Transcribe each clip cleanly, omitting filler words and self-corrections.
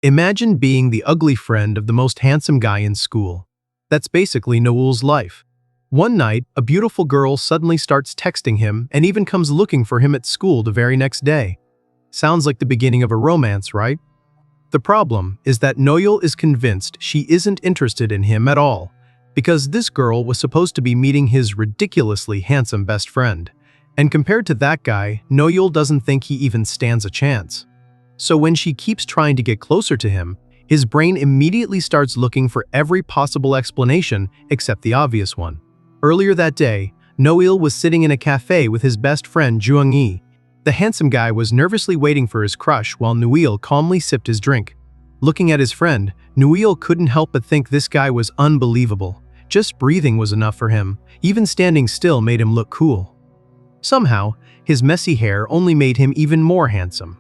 Imagine being the ugly friend of the most handsome guy in school. That's basically Noel's life. One night, a beautiful girl suddenly starts texting him and even comes looking for him at school the very next day. Sounds like the beginning of a romance, right? The problem is that Noel is convinced she isn't interested in him at all, because this girl was supposed to be meeting his ridiculously handsome best friend. And compared to that guy, Noel doesn't think he even stands a chance. So when she keeps trying to get closer to him, his brain immediately starts looking for every possible explanation except the obvious one. Earlier that day, Noel was sitting in a cafe with his best friend Jung-yi. The handsome guy was nervously waiting for his crush while Noel calmly sipped his drink. Looking at his friend, Noel couldn't help but think this guy was unbelievable. Just breathing was enough for him. Even standing still made him look cool. Somehow, his messy hair only made him even more handsome.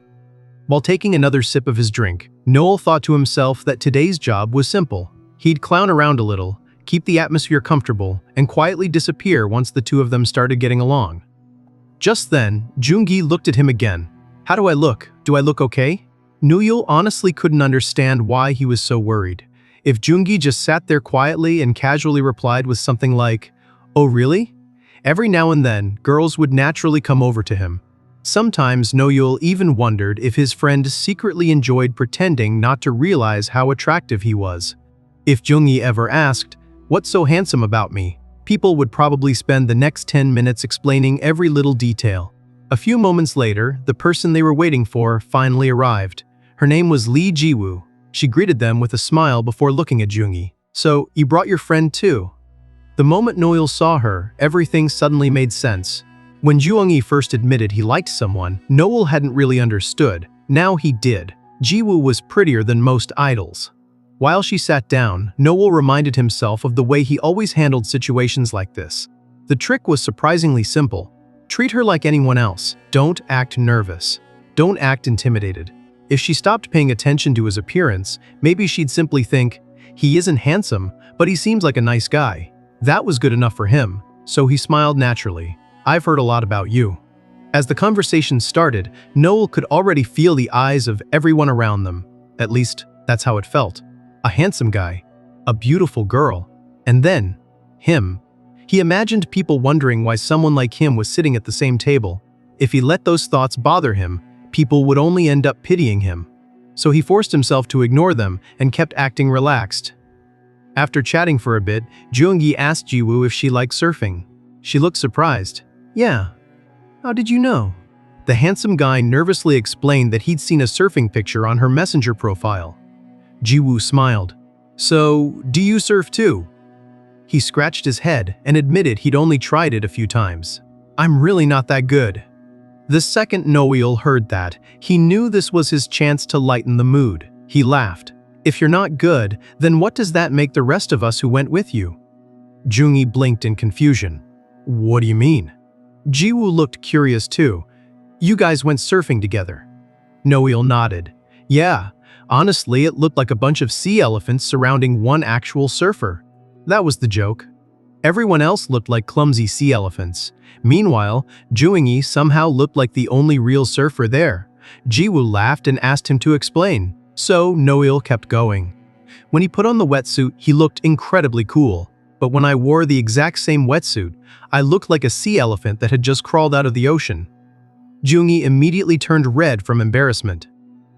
While taking another sip of his drink, Noel thought to himself that today's job was simple. He'd clown around a little, keep the atmosphere comfortable, and quietly disappear once the two of them started getting along. Just then, Jung-gi looked at him again. "How do I look? Do I look okay?" Noel honestly couldn't understand why he was so worried. If Jung-gi just sat there quietly and casually replied with something like, "Oh really?" Every now and then, girls would naturally come over to him. Sometimes Noel even wondered if his friend secretly enjoyed pretending not to realize how attractive he was. If Jung-gi ever asked, "What's so handsome about me?" people would probably spend the next 10 minutes explaining every little detail. A few moments later, the person they were waiting for finally arrived. Her name was Lee Ji-woo. She greeted them with a smile before looking at Jung-gi. "So, you brought your friend too?" The moment Noel saw her, everything suddenly made sense. When Jung-gi first admitted he liked someone, Noel hadn't really understood. Now he did. Ji-woo was prettier than most idols. While she sat down, Noel reminded himself of the way he always handled situations like this. The trick was surprisingly simple. Treat her like anyone else. Don't act nervous. Don't act intimidated. If she stopped paying attention to his appearance, maybe she'd simply think, "He isn't handsome, but he seems like a nice guy." That was good enough for him, so he smiled naturally. "I've heard a lot about you." As the conversation started, Noel could already feel the eyes of everyone around them. At least, that's how it felt. A handsome guy, a beautiful girl, and then, him. He imagined people wondering why someone like him was sitting at the same table. If he let those thoughts bother him, people would only end up pitying him. So he forced himself to ignore them and kept acting relaxed. After chatting for a bit, Jung-gi asked Ji-woo if she liked surfing. She looked surprised. "Yeah. How did you know?" The handsome guy nervously explained that he'd seen a surfing picture on her Messenger profile. Ji-woo smiled. "So, do you surf too?" He scratched his head and admitted he'd only tried it a few times. "I'm really not that good." The second Noel heard that, he knew this was his chance to lighten the mood. He laughed. "If you're not good, then what does that make the rest of us who went with you?" Jung-gi blinked in confusion. "What do you mean?" Ji-woo looked curious too. "You guys went surfing together?" Noel nodded. "Yeah, honestly it looked like a bunch of sea elephants surrounding one actual surfer. That was the joke. Everyone else looked like clumsy sea elephants. Meanwhile, Jung-gi somehow looked like the only real surfer there." Ji-woo laughed and asked him to explain. So Noel kept going. "When he put on the wetsuit, he looked incredibly cool. But when I wore the exact same wetsuit, I looked like a sea elephant that had just crawled out of the ocean." Jung-gi immediately turned red from embarrassment.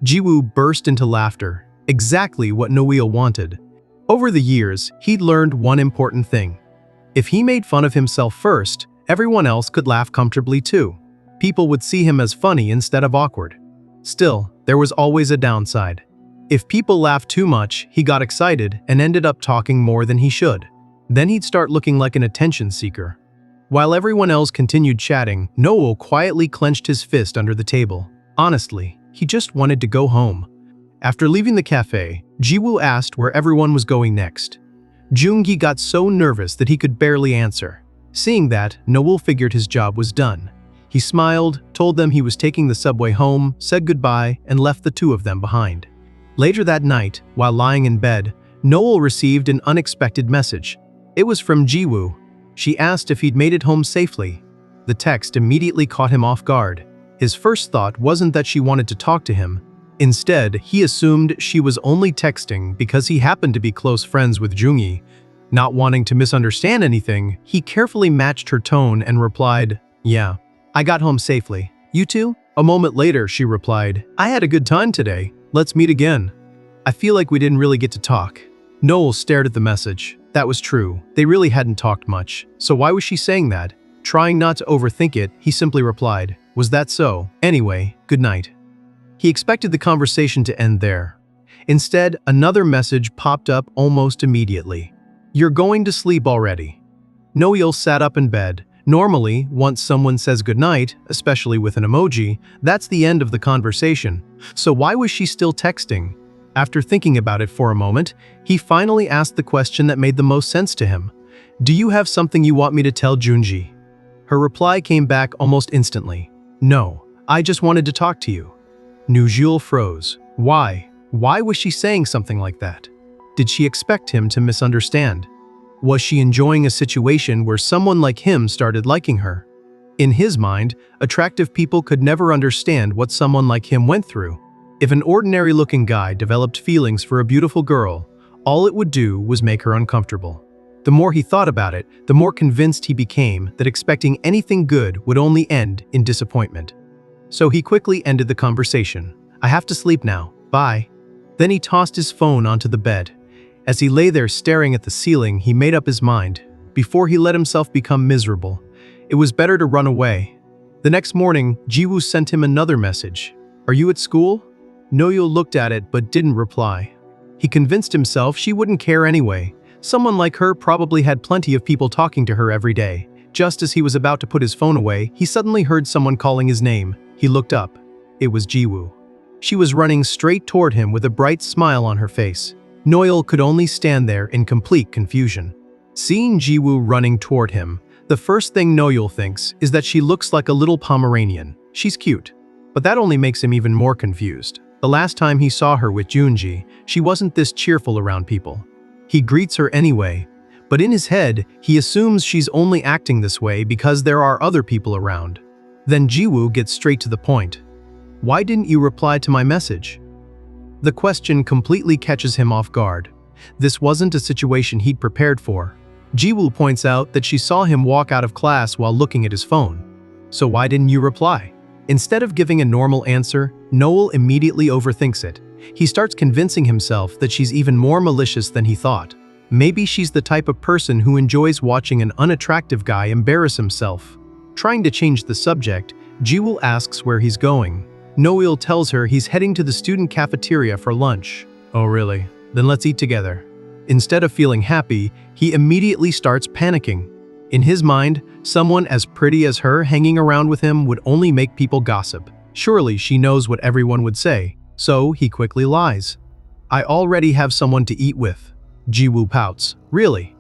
Ji-woo burst into laughter, exactly what Noel wanted. Over the years, he'd learned one important thing. If he made fun of himself first, everyone else could laugh comfortably too. People would see him as funny instead of awkward. Still, there was always a downside. If people laughed too much, he got excited and ended up talking more than he should. Then he'd start looking like an attention seeker. While everyone else continued chatting, Noel quietly clenched his fist under the table. Honestly, he just wanted to go home. After leaving the cafe, Ji-woo asked where everyone was going next. Jung-gi got so nervous that he could barely answer. Seeing that, Noel figured his job was done. He smiled, told them he was taking the subway home, said goodbye, and left the two of them behind. Later that night, while lying in bed, Noel received an unexpected message. It was from Ji-woo. She asked if he'd made it home safely. The text immediately caught him off guard. His first thought wasn't that she wanted to talk to him. Instead, he assumed she was only texting because he happened to be close friends with Jungi. Not wanting to misunderstand anything, he carefully matched her tone and replied, "Yeah, I got home safely. You too?" A moment later, she replied, "I had a good time today. Let's meet again. I feel like we didn't really get to talk." Noel stared at the message. That was true. They really hadn't talked much. So why was she saying that? Trying not to overthink it, he simply replied, "Was that so? Anyway, good night." He expected the conversation to end there. Instead, another message popped up almost immediately. "You're going to sleep already." Noel sat up in bed. Normally, once someone says goodnight, especially with an emoji, that's the end of the conversation. So why was she still texting? After thinking about it for a moment, he finally asked the question that made the most sense to him. "Do you have something you want me to tell Junji?" Her reply came back almost instantly. "No, I just wanted to talk to you." Nujul froze. Why? Why was she saying something like that? Did she expect him to misunderstand? Was she enjoying a situation where someone like him started liking her? In his mind, attractive people could never understand what someone like him went through. If an ordinary-looking guy developed feelings for a beautiful girl, all it would do was make her uncomfortable. The more he thought about it, the more convinced he became that expecting anything good would only end in disappointment. So he quickly ended the conversation. "I have to sleep now. Bye." Then he tossed his phone onto the bed. As he lay there staring at the ceiling, he made up his mind. Before he let himself become miserable, it was better to run away. The next morning, Jiwoo sent him another message. "Are you at school?" Noel looked at it but didn't reply. He convinced himself she wouldn't care anyway. Someone like her probably had plenty of people talking to her every day. Just as he was about to put his phone away, he suddenly heard someone calling his name. He looked up. It was Jiwoo. She was running straight toward him with a bright smile on her face. Noel could only stand there in complete confusion. Seeing Jiwoo running toward him, the first thing Noel thinks is that she looks like a little Pomeranian. She's cute. But that only makes him even more confused. The last time he saw her with Junji, she wasn't this cheerful around people. He greets her anyway, but in his head, he assumes she's only acting this way because there are other people around. Then Jiwoo gets straight to the point. "Why didn't you reply to my message?" The question completely catches him off guard. This wasn't a situation he'd prepared for. Jiwoo points out that she saw him walk out of class while looking at his phone. "So why didn't you reply?" Instead of giving a normal answer, Noel immediately overthinks it. He starts convincing himself that she's even more malicious than he thought. Maybe she's the type of person who enjoys watching an unattractive guy embarrass himself. Trying to change the subject, Jiwoo asks where he's going. Noel tells her he's heading to the student cafeteria for lunch. "Oh really? Then let's eat together." Instead of feeling happy, he immediately starts panicking. In his mind, someone as pretty as her hanging around with him would only make people gossip. Surely she knows what everyone would say, so he quickly lies. "I already have someone to eat with." Jiwoo pouts. "Really?"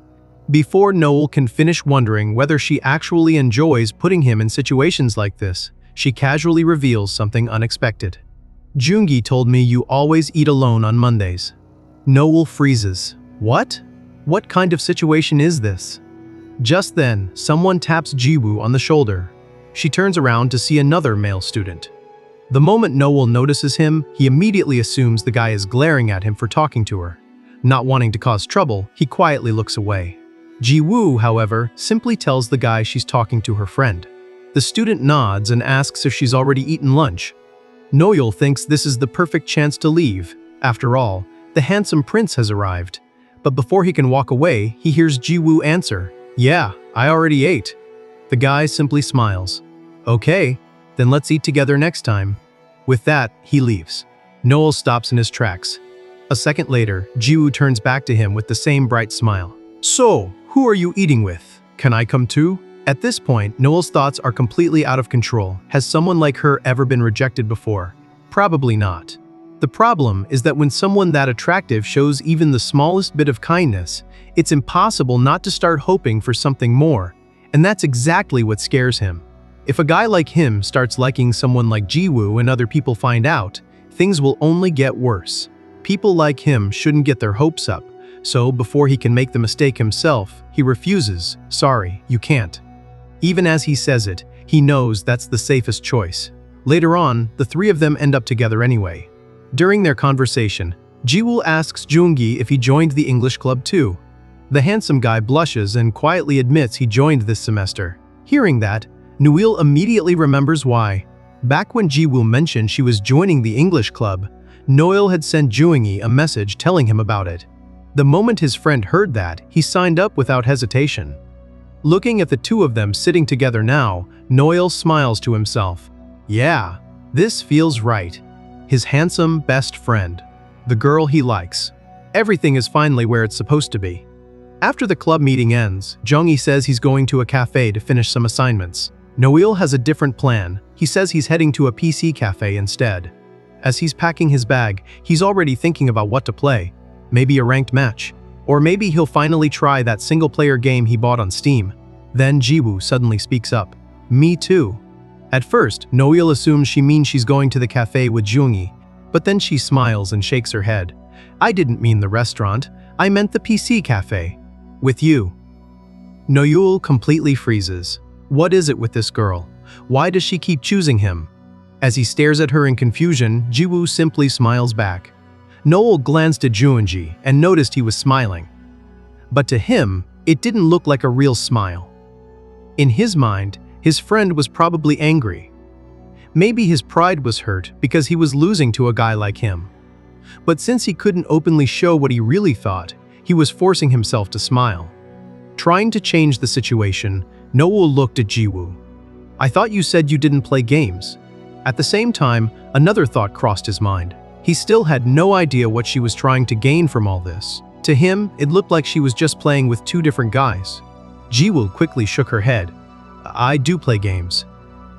Before Noel can finish wondering whether she actually enjoys putting him in situations like this, she casually reveals something unexpected. "Jungi told me you always eat alone on Mondays." Noel freezes. What? What kind of situation is this? Just then, someone taps Jiwoo on the shoulder. She turns around to see another male student. The moment Noel notices him, he immediately assumes the guy is glaring at him for talking to her. Not wanting to cause trouble, he quietly looks away. Jiwoo, however, simply tells the guy she's talking to her friend. The student nods and asks if she's already eaten lunch. Noel thinks this is the perfect chance to leave. After all, the handsome prince has arrived. But before he can walk away, he hears Jiwoo answer, "Yeah, I already ate." The guy simply smiles. "Okay, then let's eat together next time." With that, he leaves. Noel stops in his tracks. A second later, Jiwoo turns back to him with the same bright smile. "So, who are you eating with? Can I come too?" At this point, Noel's thoughts are completely out of control. Has someone like her ever been rejected before? Probably not. The problem is that when someone that attractive shows even the smallest bit of kindness, it's impossible not to start hoping for something more. And that's exactly what scares him. If a guy like him starts liking someone like Jiwoo and other people find out, things will only get worse. People like him shouldn't get their hopes up, so before he can make the mistake himself, he refuses. "Sorry, you can't." Even as he says it, he knows that's the safest choice. Later on, the three of them end up together anyway. During their conversation, Jiwoo asks Joongi if he joined the English club too. The handsome guy blushes and quietly admits he joined this semester. Hearing that, Noel immediately remembers why. Back when Jiwoo mentioned she was joining the English club, Noel had sent Joongi a message telling him about it. The moment his friend heard that, he signed up without hesitation. Looking at the two of them sitting together now, Noel smiles to himself. Yeah, this feels right. His handsome best friend. The girl he likes. Everything is finally where it's supposed to be. After the club meeting ends, Jonggi says he's going to a cafe to finish some assignments. Noel has a different plan. He says he's heading to a PC cafe instead. As he's packing his bag, he's already thinking about what to play. Maybe a ranked match. Or maybe he'll finally try that single-player game he bought on Steam. Then Jiwoo suddenly speaks up. Me too. At first, Noel assumes she means she's going to the cafe with Joongi, but then she smiles and shakes her head. I didn't mean the restaurant. I meant the PC cafe. With you. Noel completely freezes. What is it with this girl? Why does she keep choosing him? As he stares at her in confusion, Jiwoo simply smiles back. Noel glanced at Joongi and noticed he was smiling. But to him, it didn't look like a real smile. In his mind, his friend was probably angry. Maybe his pride was hurt because he was losing to a guy like him. But since he couldn't openly show what he really thought, he was forcing himself to smile. Trying to change the situation, Noel looked at Jiwoo. I thought you said you didn't play games. At the same time, another thought crossed his mind. He still had no idea what she was trying to gain from all this. To him, it looked like she was just playing with two different guys. Jiwoo quickly shook her head. I do play games.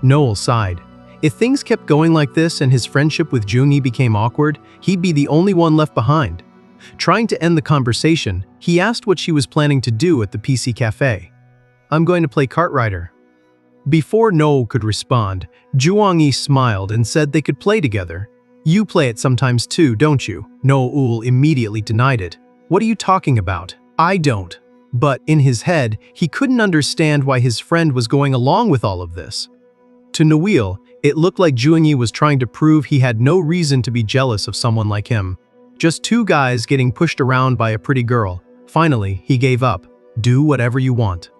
Noel sighed. If things kept going like this and his friendship with Joongi became awkward, he'd be the only one left behind. Trying to end the conversation, he asked what she was planning to do at the PC cafe. I'm going to play Kart Rider. Before Noel could respond, Joongi smiled and said they could play together. You play it sometimes too, don't you? Noel immediately denied it. What are you talking about? I don't. But in his head, he couldn't understand why his friend was going along with all of this. To Noel, it looked like Joongi was trying to prove he had no reason to be jealous of someone like him. Just two guys getting pushed around by a pretty girl. Finally, he gave up. Do whatever you want.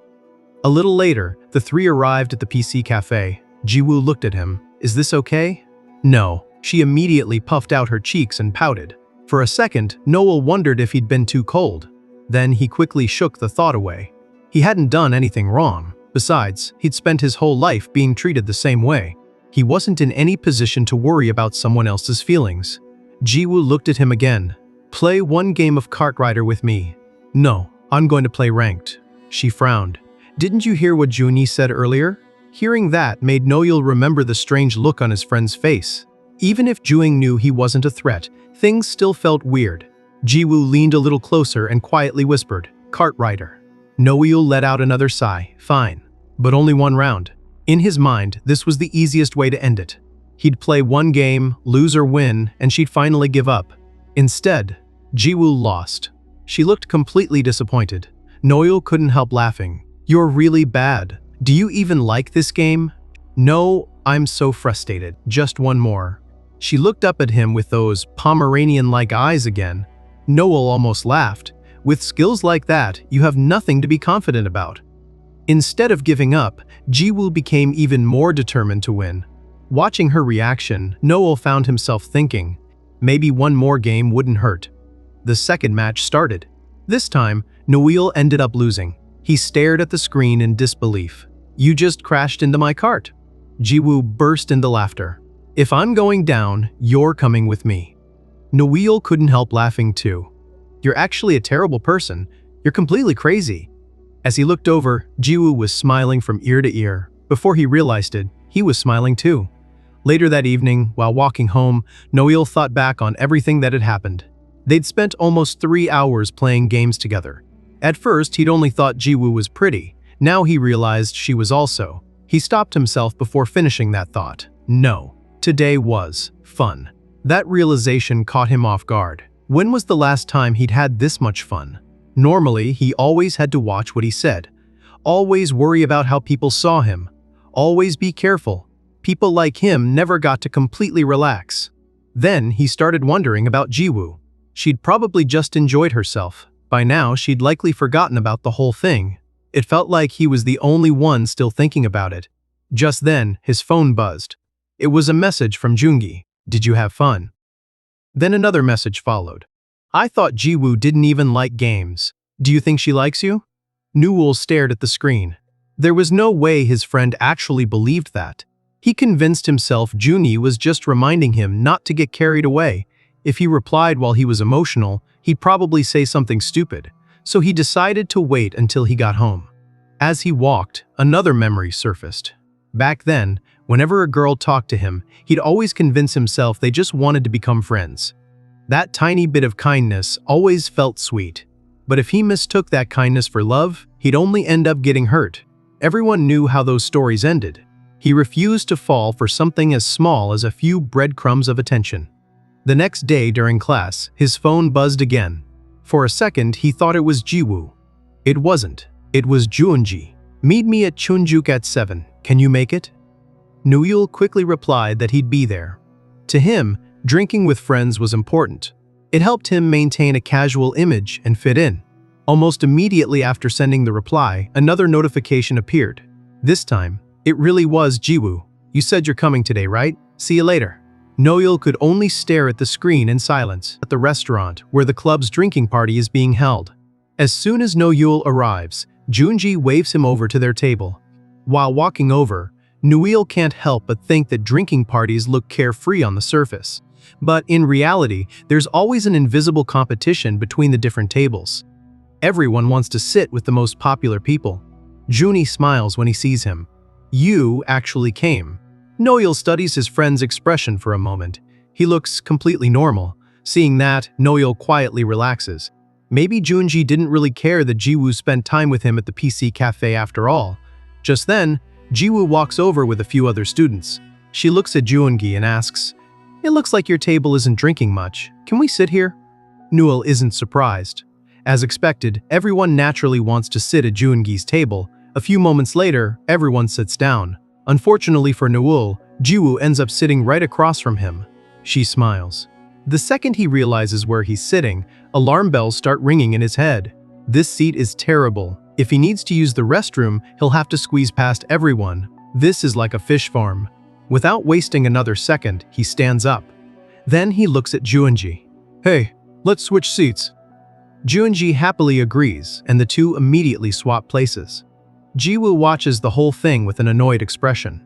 A little later, the three arrived at the PC cafe. Jiwoo looked at him. Is this okay? No. She immediately puffed out her cheeks and pouted. For a second, Noel wondered if he'd been too cold. Then he quickly shook the thought away. He hadn't done anything wrong. Besides, he'd spent his whole life being treated the same way. He wasn't in any position to worry about someone else's feelings. Jiwoo looked at him again. Play one game of Kart Rider with me. No, I'm going to play ranked. She frowned. Didn't you hear what Joongi said earlier? Hearing that made Noel remember the strange look on his friend's face. Even if Joongi knew he wasn't a threat, things still felt weird. Jiwoo leaned a little closer and quietly whispered, Kart Rider. Noel let out another sigh. Fine. But only one round. In his mind, this was the easiest way to end it. He'd play one game, lose or win, and she'd finally give up. Instead, Jiwoo lost. She looked completely disappointed. Noel couldn't help laughing. You're really bad. Do you even like this game? No, I'm so frustrated. Just one more. She looked up at him with those Pomeranian-like eyes again. Noel almost laughed. With skills like that, you have nothing to be confident about. Instead of giving up, Jiwoo became even more determined to win. Watching her reaction, Noel found himself thinking, maybe one more game wouldn't hurt. The second match started. This time, Noel ended up losing. He stared at the screen in disbelief. You just crashed into my cart. Jiwoo burst into laughter. If I'm going down, you're coming with me. Noel couldn't help laughing too. You're actually a terrible person. You're completely crazy. As he looked over, Jiwoo was smiling from ear to ear. Before he realized it, he was smiling too. Later that evening, while walking home, Noel thought back on everything that had happened. They'd spent almost 3 hours playing games together. At first, he'd only thought Jiwoo was pretty. Now he realized she was also. He stopped himself before finishing that thought. No, today was fun. That realization caught him off guard. When was the last time he'd had this much fun? Normally, he always had to watch what he said. Always worry about how people saw him. Always be careful. People like him never got to completely relax. Then he started wondering about Jiwoo. She'd probably just enjoyed herself. By now, she'd likely forgotten about the whole thing. It felt like he was the only one still thinking about it. Just then, his phone buzzed. It was a message from Jungi. Did you have fun? Then another message followed. I thought Jiwoo didn't even like games. Do you think she likes you? Noel stared at the screen. There was no way his friend actually believed that. He convinced himself Jungi was just reminding him not to get carried away. If he replied while he was emotional, he'd probably say something stupid. So he decided to wait until he got home. As he walked, another memory surfaced. Back then, whenever a girl talked to him, he'd always convince himself they just wanted to become friends. That tiny bit of kindness always felt sweet. But if he mistook that kindness for love, he'd only end up getting hurt. Everyone knew how those stories ended. He refused to fall for something as small as a few breadcrumbs of attention. The next day during class, his phone buzzed again. For a second, he thought it was Jiwoo. It wasn't. It was Jungi. Meet me at Chunjuk at 7. Can you make it? Noel quickly replied that he'd be there. To him, drinking with friends was important. It helped him maintain a casual image and fit in. Almost immediately after sending the reply, another notification appeared. This time, it really was Jiwoo. You said you're coming today, right? See you later. Noel could only stare at the screen in silence at the restaurant where the club's drinking party is being held. As soon as Noel arrives, Jungi waves him over to their table. While walking over, Noel can't help but think that drinking parties look carefree on the surface. But in reality, there's always an invisible competition between the different tables. Everyone wants to sit with the most popular people. Jungi smiles when he sees him. You actually came. Noel studies his friend's expression for a moment. He looks completely normal. Seeing that, Noel quietly relaxes. Maybe Jungi didn't really care that Jiwoo spent time with him at the PC cafe after all. Just then, Jiwoo walks over with a few other students. She looks at Jungi and asks, "It looks like your table isn't drinking much. Can we sit here?" Noel isn't surprised. As expected, everyone naturally wants to sit at Jungi's table. A few moments later, everyone sits down. Unfortunately for Noel, Jiwoo ends up sitting right across from him. She smiles. The second he realizes where he's sitting, alarm bells start ringing in his head. This seat is terrible. If he needs to use the restroom, he'll have to squeeze past everyone. This is like a fish farm. Without wasting another second, he stands up. Then he looks at Jungi. Hey, let's switch seats. Jungi happily agrees, and the two immediately swap places. Jiwoo watches the whole thing with an annoyed expression.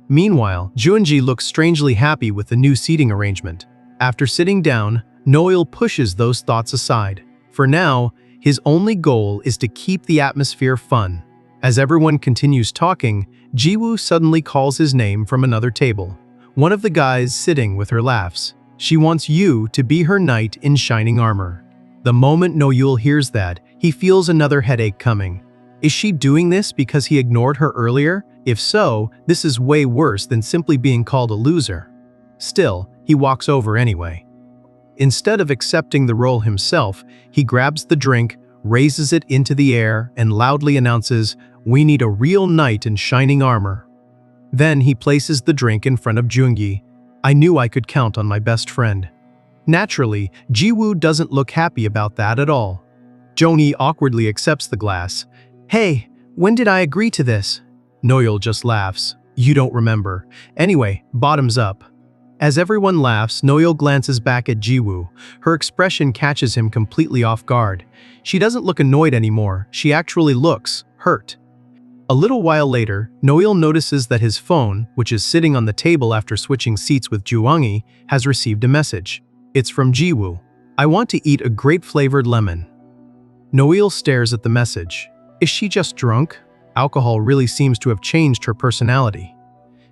Meanwhile, Jungi looks strangely happy with the new seating arrangement. After sitting down, Noel pushes those thoughts aside. For now, his only goal is to keep the atmosphere fun. As everyone continues talking, Jiwoo suddenly calls his name from another table. One of the guys sitting with her laughs. She wants you to be her knight in shining armor. The moment Noel hears that, he feels another headache coming. Is she doing this because he ignored her earlier? If so, this is way worse than simply being called a loser. Still, he walks over anyway. Instead of accepting the role himself, he grabs the drink, raises it into the air, and loudly announces, "We need a real knight in shining armor." Then he places the drink in front of Jungi. I knew I could count on my best friend. Naturally, Jiwoo doesn't look happy about that at all. Jungi awkwardly accepts the glass. Hey, when did I agree to this? Noel just laughs. You don't remember. Anyway, bottoms up. As everyone laughs, Noel glances back at Jiwoo. Her expression catches him completely off guard. She doesn't look annoyed anymore. She actually looks hurt. A little while later, Noel notices that his phone, which is sitting on the table after switching seats with Jungi, has received a message. It's from Jiwoo. I want to eat a grape-flavored lemon. Noel stares at the message. Is she just drunk? Alcohol really seems to have changed her personality.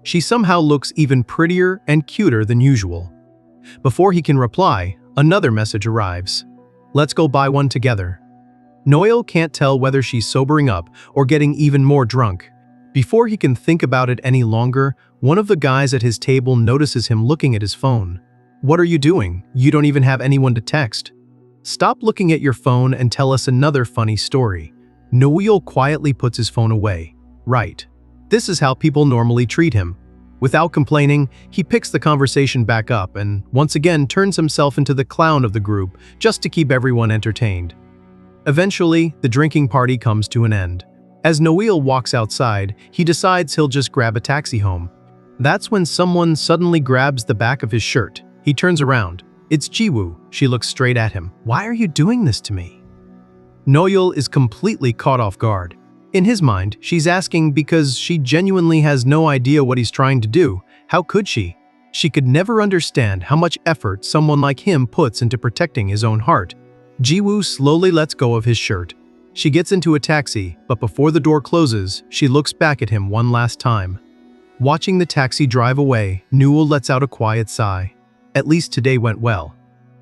She somehow looks even prettier and cuter than usual. Before he can reply, another message arrives. Let's go buy one together. Noel can't tell whether she's sobering up or getting even more drunk. Before he can think about it any longer, one of the guys at his table notices him looking at his phone. What are you doing? You don't even have anyone to text. Stop looking at your phone and tell us another funny story. Noel quietly puts his phone away. Right. This is how people normally treat him. Without complaining, he picks the conversation back up and once again turns himself into the clown of the group just to keep everyone entertained. Eventually, the drinking party comes to an end. As Noel walks outside, he decides he'll just grab a taxi home. That's when someone suddenly grabs the back of his shirt. He turns around. It's Jiwoo. She looks straight at him. "Why are you doing this to me?" Noel is completely caught off guard. In his mind, she's asking because she genuinely has no idea what he's trying to do. How could she? She could never understand how much effort someone like him puts into protecting his own heart. Jiwoo slowly lets go of his shirt. She gets into a taxi, but before the door closes, she looks back at him one last time. Watching the taxi drive away, Noel lets out a quiet sigh. At least today went well.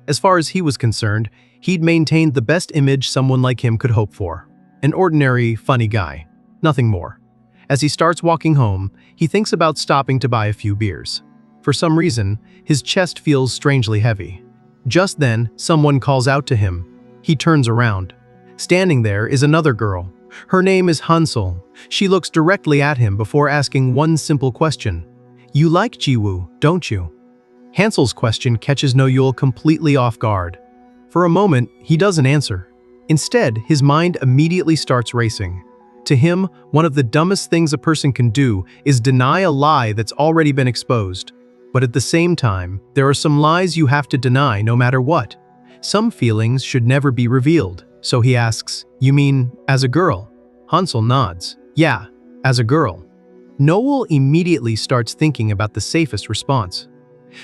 As far as he was concerned, he'd maintained the best image someone like him could hope for. An ordinary, funny guy. Nothing more. As he starts walking home, he thinks about stopping to buy a few beers. For some reason, his chest feels strangely heavy. Just then, someone calls out to him. He turns around. Standing there is another girl. Her name is Hansel. She looks directly at him before asking one simple question. "You like Jiwoo, don't you?" Hansel's question catches Noel completely off guard. For a moment, he doesn't answer. Instead, his mind immediately starts racing. To him, one of the dumbest things a person can do is deny a lie that's already been exposed. But at the same time, there are some lies you have to deny no matter what. Some feelings should never be revealed. So he asks, "You mean, as a girl?" Hansel nods. "Yeah, as a girl." Noel immediately starts thinking about the safest response.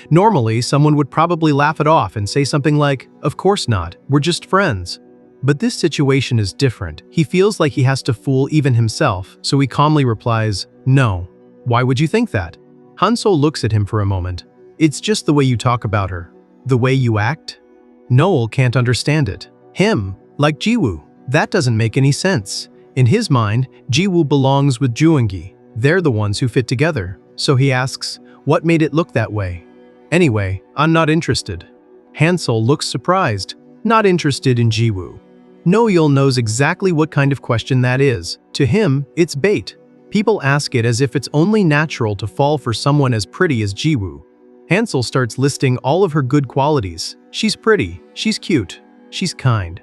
Normally, someone would probably laugh it off and say something like, "Of course not, we're just friends." But this situation is different. He feels like he has to fool even himself, so he calmly replies, "No. Why would you think that?" Hansel looks at him for a moment. "It's just the way you talk about her. The way you act." Noel can't understand it. Him, like Jiwoo. That doesn't make any sense. In his mind, Jiwoo belongs with Joongi. They're the ones who fit together. So he asks, "What made it look that way?" "Anyway, I'm not interested." Hansel looks surprised. Not interested in Jiwoo. Noel knows exactly what kind of question that is. To him, it's bait. People ask it as if it's only natural to fall for someone as pretty as Jiwoo. Hansel starts listing all of her good qualities. She's pretty, she's cute, she's kind,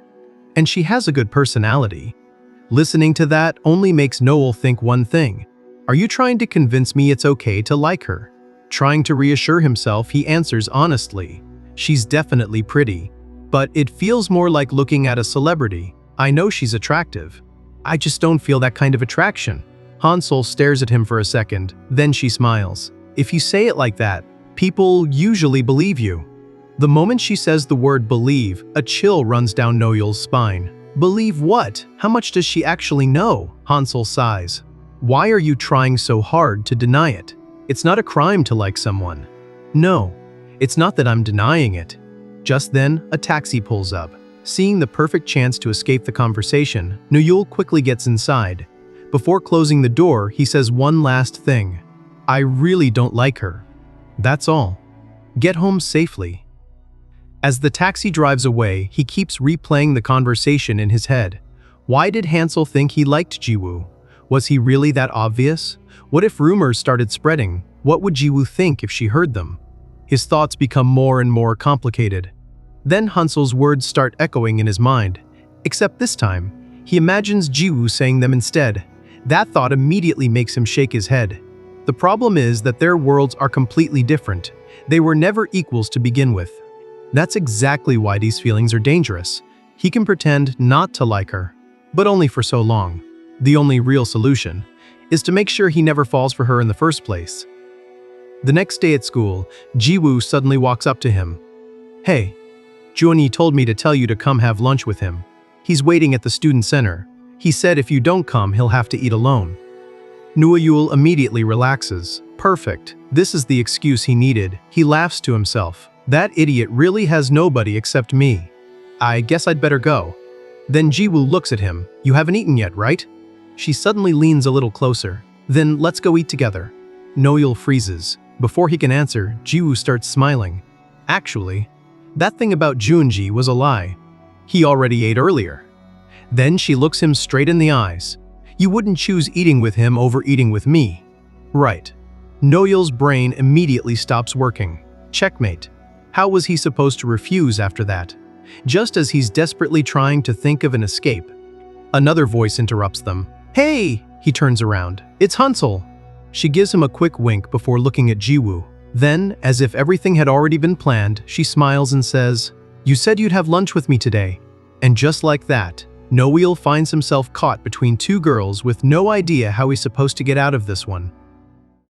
and she has a good personality. Listening to that only makes Noel think one thing. Are you trying to convince me it's okay to like her? Trying to reassure himself, he answers honestly. She's definitely pretty, but it feels more like looking at a celebrity. I know she's attractive. I just don't feel that kind of attraction. Hansel stares at him for a second, then she smiles. If you say it like that, people usually believe you. The moment she says the word believe, a chill runs down Noel's spine. Believe what? How much does she actually know? Hansel sighs. Why are you trying so hard to deny it? It's not a crime to like someone. No, it's not that I'm denying it. Just then, a taxi pulls up. Seeing the perfect chance to escape the conversation, Noel quickly gets inside. Before closing the door, he says one last thing. I really don't like her. That's all. Get home safely. As the taxi drives away, he keeps replaying the conversation in his head. Why did Hansel think he liked Jiwoo? Was he really that obvious? What if rumors started spreading? What would Jiwoo think if she heard them? His thoughts become more and more complicated. Then Hansel's words start echoing in his mind. Except this time, he imagines Jiwoo saying them instead. That thought immediately makes him shake his head. The problem is that their worlds are completely different. They were never equals to begin with. That's exactly why these feelings are dangerous. He can pretend not to like her, but only for so long. The only real solution is to make sure he never falls for her in the first place. The next day at school, Jiwoo suddenly walks up to him. Hey, Joongi told me to tell you to come have lunch with him. He's waiting at the student center. He said if you don't come, he'll have to eat alone. Noel immediately relaxes. Perfect. This is the excuse he needed. He laughs to himself. That idiot really has nobody except me. I guess I'd better go. Then Jiwoo looks at him. You haven't eaten yet, right? She suddenly leans a little closer. Then let's go eat together. Noel freezes. Before he can answer, Jiwoo starts smiling. Actually, that thing about Joongi was a lie. He already ate earlier. Then she looks him straight in the eyes. You wouldn't choose eating with him over eating with me. Right. Noel's brain immediately stops working. Checkmate. How was he supposed to refuse after that? Just as he's desperately trying to think of an escape, another voice interrupts them. Hey! He turns around. It's Hansel. She gives him a quick wink before looking at Jiwoo. Then, as if everything had already been planned, she smiles and says, "You said you'd have lunch with me today." And just like that, Noel finds himself caught between two girls with no idea how he's supposed to get out of this one.